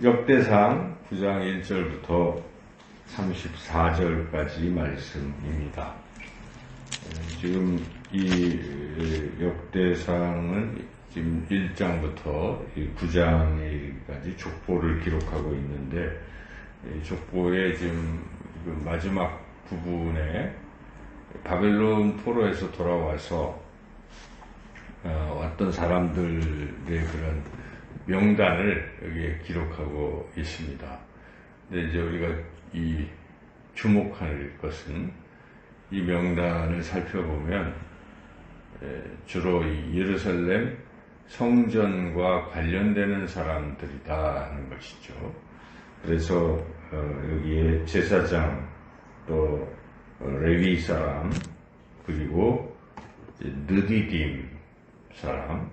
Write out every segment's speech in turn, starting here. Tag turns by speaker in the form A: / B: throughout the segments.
A: 역대상 9장 1절부터 34절까지 말씀입니다. 지금 이 역대상은 지금 1장부터 9장까지 족보를 기록하고 있는데, 족보의 지금 마지막 부분에 바벨론 포로에서 돌아와서 어떤 사람들의 그런 명단을 여기에 기록하고 있습니다. 근데 이제 우리가 이 주목할 것은 이 명단을 살펴보면 주로 이 예루살렘 성전과 관련되는 사람들이다 하는 것이죠. 그래서 여기에 제사장, 또 레위 사람, 그리고 느디딤 사람,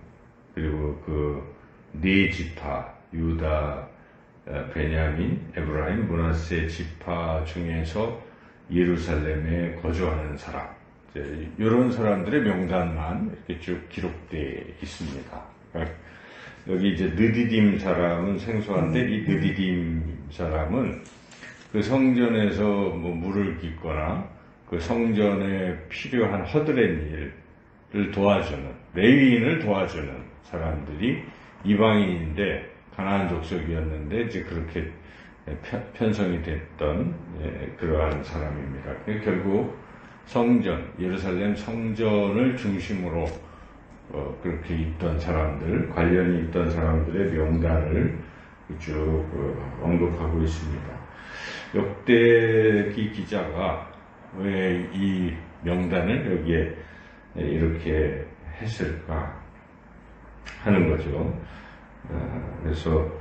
A: 그리고 그 네 지파, 유다, 베냐민, 에브라임, 므낫세 지파 중에서 예루살렘에 거주하는 사람, 이런 사람들의 명단만 이렇게 쭉 기록되어 있습니다. 그러니까 여기 이제 느디딤 사람은 생소한데, 이 느디딤 사람은 그 성전에서 뭐 물을 깃거나 그 성전에 필요한 허드렛 일을 도와주는, 레위인을 도와주는 사람들이 이방인인데 가나안 족속이었는데 이제 그렇게 편성이 됐던 그러한 사람입니다. 결국 성전, 예루살렘 성전을 중심으로 그렇게 있던 사람들, 관련이 있던 사람들의 명단을 쭉 언급하고 있습니다. 역대기 기자가 왜 이 명단을 여기에 이렇게 했을까 하는 거죠. 그래서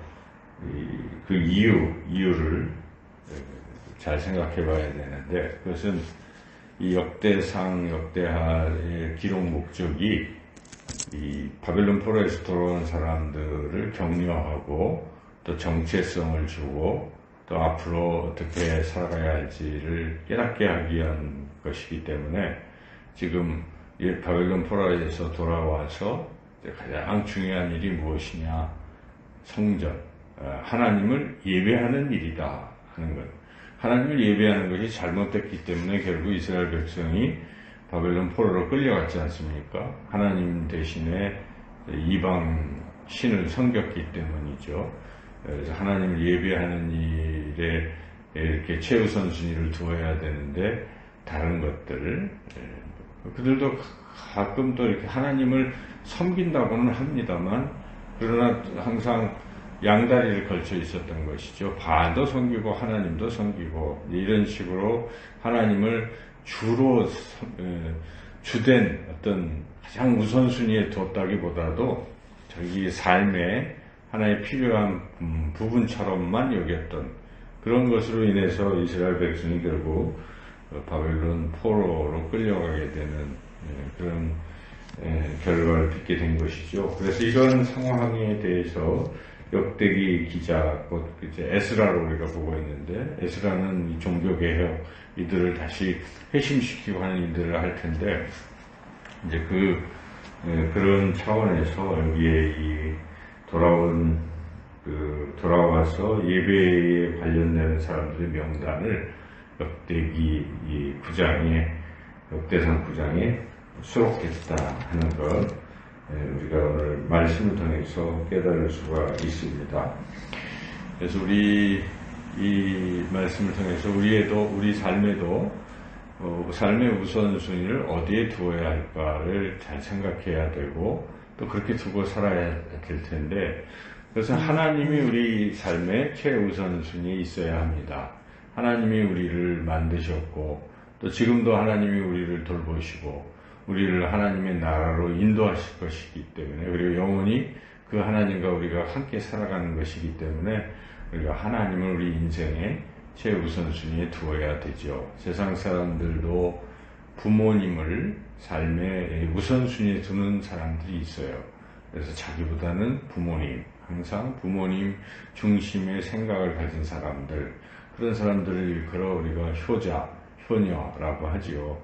A: 그 이유를 잘 생각해 봐야 되는데, 그것은 이 역대상, 역대하의 기록 목적이 이 바벨론 포로에서 돌아온 사람들을 격려하고 또 정체성을 주고 또 앞으로 어떻게 살아가야 할지를 깨닫게 하기 위한 것이기 때문에, 지금 바벨론 포로에서 돌아와서 가장 중요한 일이 무엇이냐? 성전, 하나님을 예배하는 일이다 하는 것. 하나님을 예배하는 것이 잘못됐기 때문에 결국 이스라엘 백성이 바벨론 포로로 끌려갔지 않습니까? 하나님 대신에 이방 신을 섬겼기 때문이죠. 그래서 하나님을 예배하는 일에 이렇게 최우선순위를 두어야 되는데, 다른 것들을, 그들도 가끔 또 이렇게 하나님을 섬긴다고는 합니다만, 그러나 항상 양다리를 걸쳐 있었던 것이죠. 바알도 섬기고 하나님도 섬기고, 이런 식으로 하나님을 주로 주된 어떤 가장 우선순위에 뒀다기보다도 자기 삶에 하나의 필요한 부분처럼만 여겼던 그런 것으로 인해서 이스라엘 백성이 결국 바벨론 포로로 끌려가게 되는 그런 결과를 빚게 된 것이죠. 그래서 이런 상황에 대해서 역대기 기자, 곧 이제 에스라로 우리가 보고 있는데, 에스라는 이 종교개혁, 이들을 다시 회심시키고 하는 일들을 할 텐데, 이제 그런 차원에서 여기에 이 돌아와서 예배에 관련되는 사람들의 명단을 역대기 이 9장에, 역대상 9장에 수록했다 하는 것, 우리가 오늘 말씀을 통해서 깨달을 수가 있습니다. 그래서 우리 이 말씀을 통해서 우리 삶에도 삶의 우선순위를 어디에 두어야 할까를 잘 생각해야 되고, 또 그렇게 두고 살아야 될 텐데, 그래서 하나님이 우리 삶의 최우선순위에 있어야 합니다. 하나님이 우리를 만드셨고, 또 지금도 하나님이 우리를 돌보시고 우리를 하나님의 나라로 인도하실 것이기 때문에, 그리고 영원히 그 하나님과 우리가 함께 살아가는 것이기 때문에 우리가 하나님을 우리 인생의 최우선순위에 두어야 되죠. 세상 사람들도 부모님을 삶의 우선순위에 두는 사람들이 있어요. 그래서 자기보다는 부모님, 항상 부모님 중심의 생각을 가진 사람들, 그런 사람들을 일컬어 우리가 효자, 효녀라고 하지요.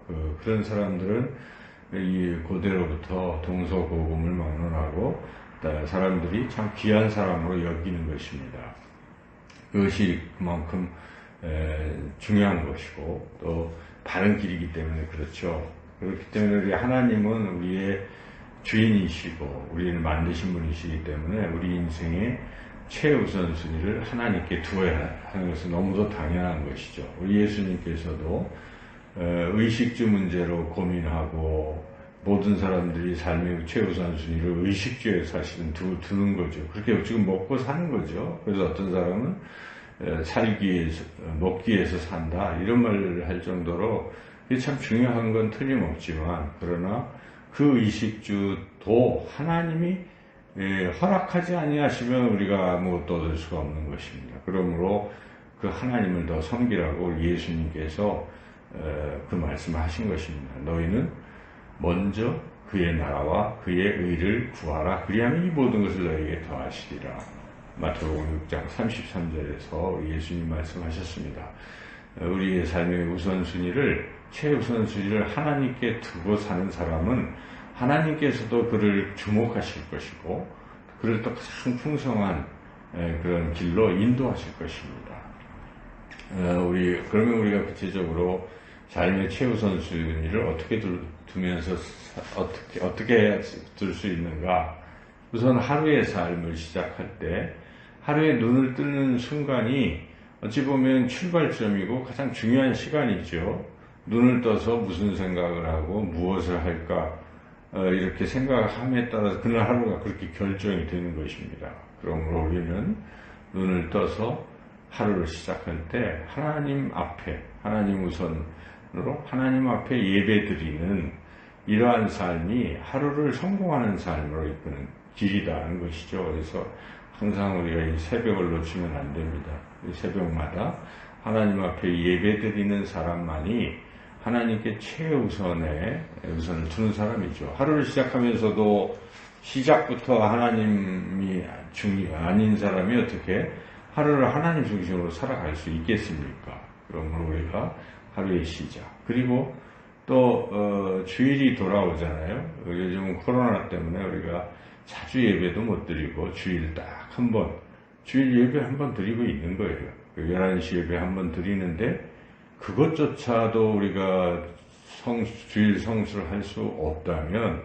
A: 그런 사람들은 이 고대로부터 동서고금을 막론하고 사람들이 참 귀한 사람으로 여기는 것입니다. 그것이 그만큼 중요한 것이고 또 바른 길이기 때문에 그렇죠. 그렇기 때문에 우리 하나님은 우리의 주인이시고 우리를 만드신 분이시기 때문에 우리 인생의 최우선순위를 하나님께 두어야 하는 것은 너무도 당연한 것이죠. 우리 예수님께서도 의식주 문제로 고민하고 모든 사람들이 삶의 최우선순위를 의식주에 사실은 두는 거죠. 그렇게 지금 먹고 사는 거죠. 그래서 어떤 사람은 살기 위해서, 먹기 위해서 산다 이런 말을 할 정도로 그게 참 중요한 건 틀림없지만 그러나 그 의식주도 하나님이 허락하지 아니하시면 우리가 아무것도 얻을 수가 없는 것입니다. 그러므로 그 하나님을 더 섬기라고 예수님께서 그 말씀을 하신 것입니다. 너희는 먼저 그의 나라와 그의 의를 구하라. 그리하면 이 모든 것을 너희에게 더하시리라. 마태복음 6장 33절에서 예수님 말씀하셨습니다. 우리의 삶의 우선순위를 최우선순위를 하나님께 두고 사는 사람은 하나님께서도 그를 주목하실 것이고 그를 또 가장 풍성한 그런 길로 인도하실 것입니다. 그러면 우리가 구체적으로 삶의 최우선순위를 어떻게 두면서 어떻게 해야 둘 수 있는가? 우선 하루의 삶을 시작할 때 하루에 눈을 뜨는 순간이 어찌 보면 출발점이고 가장 중요한 시간이죠. 눈을 떠서 무슨 생각을 하고 무엇을 할까 이렇게 생각함에 따라서 그날 하루가 그렇게 결정이 되는 것입니다. 그러므로 우리는 눈을 떠서 하루를 시작할 때 하나님 앞에 하나님 우선으로 하나님 앞에 예배드리는 이러한 삶이 하루를 성공하는 삶으로 이끄는 길이라는 것이죠. 그래서 항상 우리가 이 새벽을 놓치면 안 됩니다. 이 새벽마다 하나님 앞에 예배드리는 사람만이 하나님께 최우선의 우선을 두는 사람이죠. 하루를 시작하면서도 시작부터 하나님이 아닌 사람이 어떻게 하루를 하나님 중심으로 살아갈 수 있겠습니까? 그러므로 우리가 하루의 시작 그리고 또 주일이 돌아오잖아요. 요즘은 코로나 때문에 우리가 자주 예배도 못 드리고 주일 딱 한 번 주일 예배 한 번 드리고 있는 거예요. 11시 예배 한 번 드리는데 그것조차도 우리가 주일 성수를 할 수 없다면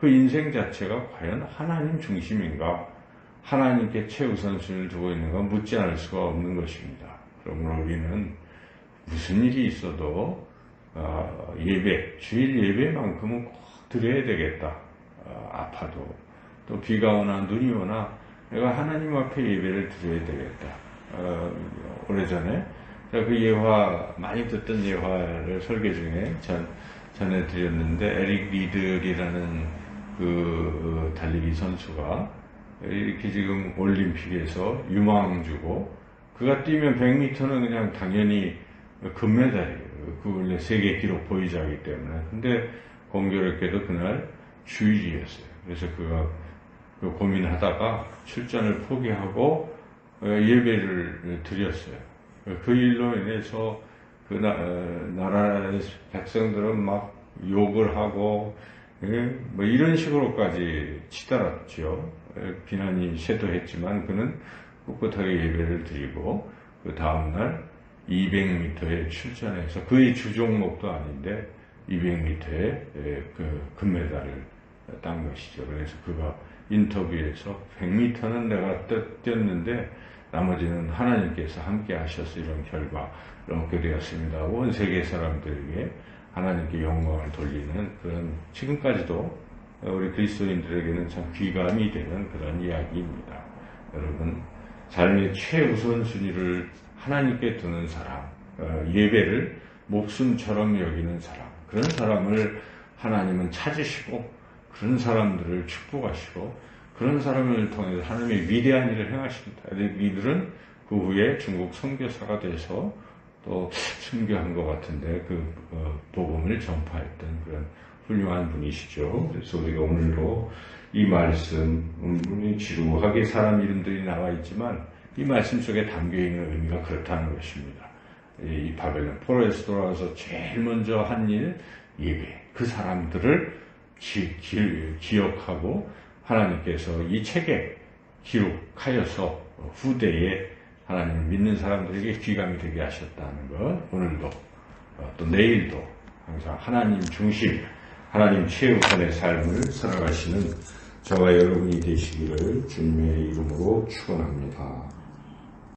A: 그 인생 자체가 과연 하나님 중심인가 하나님께 최우선순위를 두고 있는가 묻지 않을 수가 없는 것입니다. 그러므로 우리는 무슨 일이 있어도 예배, 주일 예배만큼은 꼭 드려야 되겠다. 아파도 또 비가 오나 눈이 오나 내가 하나님 앞에 예배를 드려야 되겠다. 오래전에 그 예화 많이 듣던 예화를 설교 중에 전해드렸는데 에릭 리들이라는 그 달리기 선수가 이렇게 지금 올림픽에서 유망주고 그가 뛰면 100m는 그냥 당연히 금메달이에요. 그 원래 세계 기록 보유자이기 때문에. 근데 공교롭게도 그날 주일이었어요. 그래서 그가 고민하다가 출전을 포기하고 예배를 드렸어요. 그 일로 인해서 그 나라의 백성들은 막 욕을 하고 뭐 이런 식으로까지 치달았죠. 비난이 쇄도했지만 그는 꿋꿋하게 예배를 드리고 그 다음날 200m에 출전해서 그의 주종목도 아닌데 200m에 그 금메달을 딴 것이죠. 그래서 그가 인터뷰에서 100m는 내가 뛰었는데 나머지는 하나님께서 함께 하셔서 이런 결과를 얻게 되었습니다. 온 세계 사람들에게 하나님께 영광을 돌리는 그런 지금까지도 우리 그리스도인들에게는 참 귀감이 되는 그런 이야기입니다. 여러분 삶의 최우선순위를 하나님께 두는 사람, 예배를 목숨처럼 여기는 사람, 그런 사람을 하나님은 찾으시고 그런 사람들을 축복하시고 그런 사람을 통해서 하나님의 위대한 일을 행하십니다. 이들은 그 후에 중국 선교사가 돼서 또 순교한 것 같은데 그 복음을 전파했던 그런 훌륭한 분이시죠. 그래서 우리가 오늘도 이 말씀, 물론 지루하게 사람 이름들이 나와 있지만 이 말씀 속에 담겨있는 의미가 그렇다는 것입니다. 이 바벨론 포로에서 돌아와서 제일 먼저 한 일, 예배. 그 사람들을 기억하고 하나님께서 이 책에 기록하여서 후대에 하나님을 믿는 사람들에게 귀감이 되게 하셨다는 것, 오늘도 또 내일도 항상 하나님 중심, 하나님 최우선의 삶을 살아가시는 저와 여러분이 되시기를 주님의 이름으로 축원합니다.